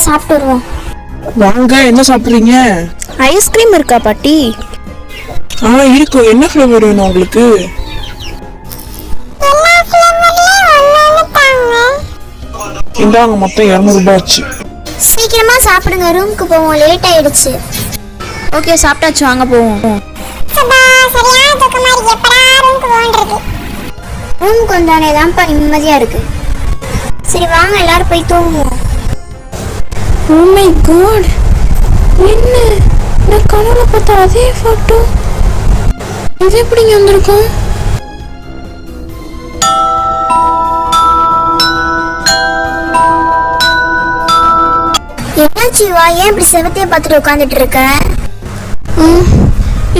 ஏதாவது சாப்பிட்டு வருவோம். வாங்க, என்ன சாப்பிடுறீங்க? ஐஸ்கிரீம் இருக்கா பாட்டி? இருக்கும். என்ன ஃப்ளேவர் வேணும் உங்களுக்கு? இந்தாங்க, மொத்தம் 200 ரூபாய் ஆச்சு. சீக்கிரமா சாப்பிடுங்க, ரூமுக்கு போவோம், லேட் ஆயிடுச்சு. ஓகே, சாப்பிட்டாச்சு, வாங்க போவோம். ரூமுக்கு வந்தானே தான்ப்பா நிம்மதியா இருக்கு. சரி வாங்க, எல்லாரும் போய் தூங்குவோம். Oh my god, என்ன நான் கனவுல பார்த்த அதே போட்டோ இது எப்படிங்க வந்திருக்கும்? என்னாச்சு வா, ஏன் இப்படி செவத்தையே பார்த்துட்டு உட்காந்துட்டு இருக்க?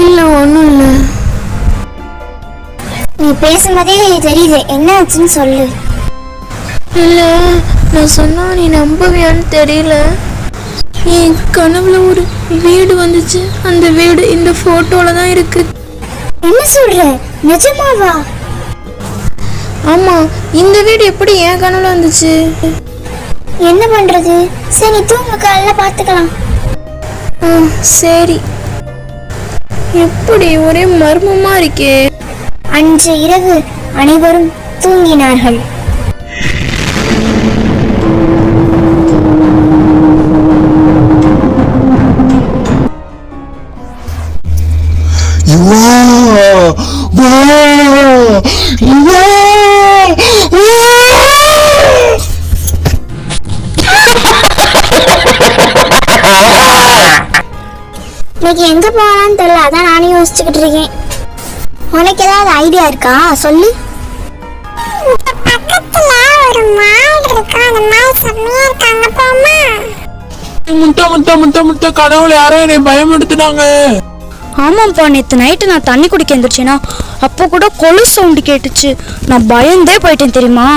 இல்லை, ஒன்றும் இல்லை. நீ பேசும்போதே தெரியுது, என்ன ஆச்சுன்னு சொல்லு. இல்லை, நான் சொன்னா நீ நம்புவியான்னு தெரியல. என் கனவுல ஒரு வீடு வந்துச்சு. அந்த வீடு இந்த போட்டோல தான் இருக்கு. என்ன சொல்ற, நிஜமாவா? ஆமா, இந்த வீடு எப்படி என் கனவுல வந்துச்சு? என்ன பண்றது? சரி தூங்கு, காலைல பார்த்துக்கலாம். சரி. எப்படி ஒரே மர்மமா இருக்கே. அன்று இரவு அனைவரும் தூங்கினார்கள். இன்னைக்கு எங்க போகலான்னு தெரியல, அதான் நானே யோசிச்சுக்கிட்டு இருக்கேன். உனக்கு ஏதாவது ஐடியா இருக்கா? சொல்லு. பக்கத்துல ஒரு மால் இருக்கு, அந்த மால் செம்மையா இருக்காங்க, போமா? முட்டை கனவுல யாரோ என்னை பயமுடுத்துனாங்க. ஆமாப்பா, நேற்று நைட்டு நான் தண்ணி குடிக்க எழுந்திரிச்சேனா அப்போ கூட கொலு சவுண்டு கேட்டுச்சு. நான் பயந்தே போயிட்டேன் தெரியுமா.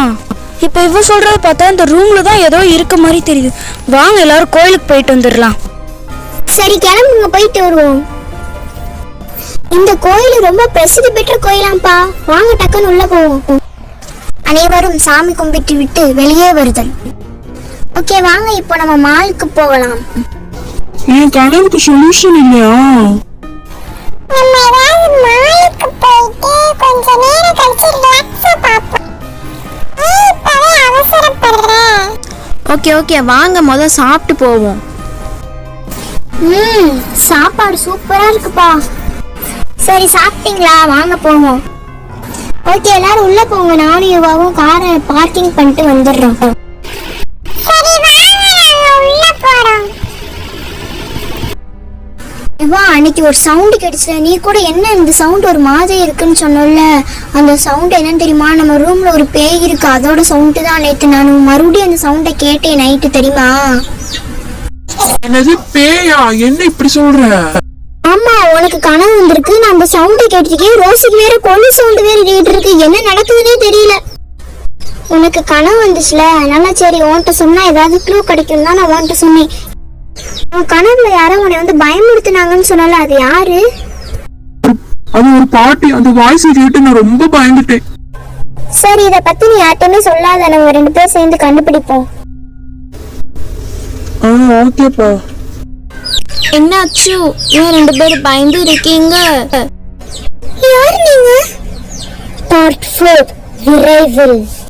இப்போ இவ சொல்றத பார்த்தா இந்த ரூம்ல தான் ஏதோ இருக்க மாதிரி தெரியுது. வாங்க எல்லாரும் கோயிலுக்கு போயிட்டு வந்துடலாம். சரி கிளம்புங்க, போயிட்டு வருவோம். இந்த கோயில் ரொம்ப பிரசித்தி பெற்ற கோயிலாம்பா, வாங்க டக்குன்னு உள்ள போவோம். அனைவரும் சாமி கும்பிட்டு விட்டு வெளியே வருதல். ஓகே வாங்க, இப்போ நம்ம மாலுக்கு போகலாம். என் கனவுக்கு சொல்யூஷன் இல்லையா? நம்ம ஏதாவது மாலுக்கு போயிட்டு கொஞ்ச நேரம் கழிச்சு ரிலாக்ஸா பாப்போம். நீ இப்பவே அவசரப்படுற. ஓகே வாங்க முதல்ல சாப்பிட்டு போவோம். சாப்பாடு சூப்பரா இருக்குப்பா. சரி சாப்பிட்டீங்களா? வாங்க போவோம். ஓகே எல்லாரும் உள்ள போங்க, நானும் யுவாவும் காரை பார்க்கிங் பண்ணிட்டு வந்துடுறோம். யுவா, அன்னைக்கு ஒரு சவுண்டு கிடைச்சல, நீ கூட என்ன இந்த சவுண்ட் ஒரு மாதிரி இருக்குன்னு சொன்னல, அந்த சவுண்ட் என்னன்னு தெரியுமா? நம்ம ரூம்ல ஒரு பேய் இருக்கு, அதோட சவுண்டு தான். நேற்று நான் மறுபடியும் அந்த சவுண்டை கேட்டேன் நைட்டு, தெரியுமா? என்னது பேயா? என்ன இப்படி சொல்ற? ஆமா, உனக்கு கனவு வந்திருக்கு, நான் அந்த சவுண்டை கேட்டிருக்கேன். ரோஸுக்கு வேற கொலு சவுண்டு வேற கேட்டு இருக்கு, என்ன நடக்குதுன்னே தெரியல. உனக்கு கனவு வந்துச்சுல, அதனால சரி உன்கிட்ட சொன்னா ஏதாவது க்ளூ கிடைக்கும் தான் நான் உன்கிட்ட சொன்னேன். உன் கனவுல யாரோ உன்னை வந்து பயமுறுத்தினாங்கன்னு சொன்னால, அது யாரு? அது ஒரு பாட்டி. அந்த வாய்ஸ் கேட்டு நான் ரொம்ப பயந்துட்டேன். சரி, இத பத்தி நீ யார்ட்டுமே சொல்லாத, நம்ம 2 பேரும் சேர்ந்து கண்டுபிடிப்போம். ஓகேப்பா. என்னாச்சு? ஏன் 2 பேரும் பயந்து இருக்கீங்க? யாரு நீங்க? பார்ட் 4 விரைவில்.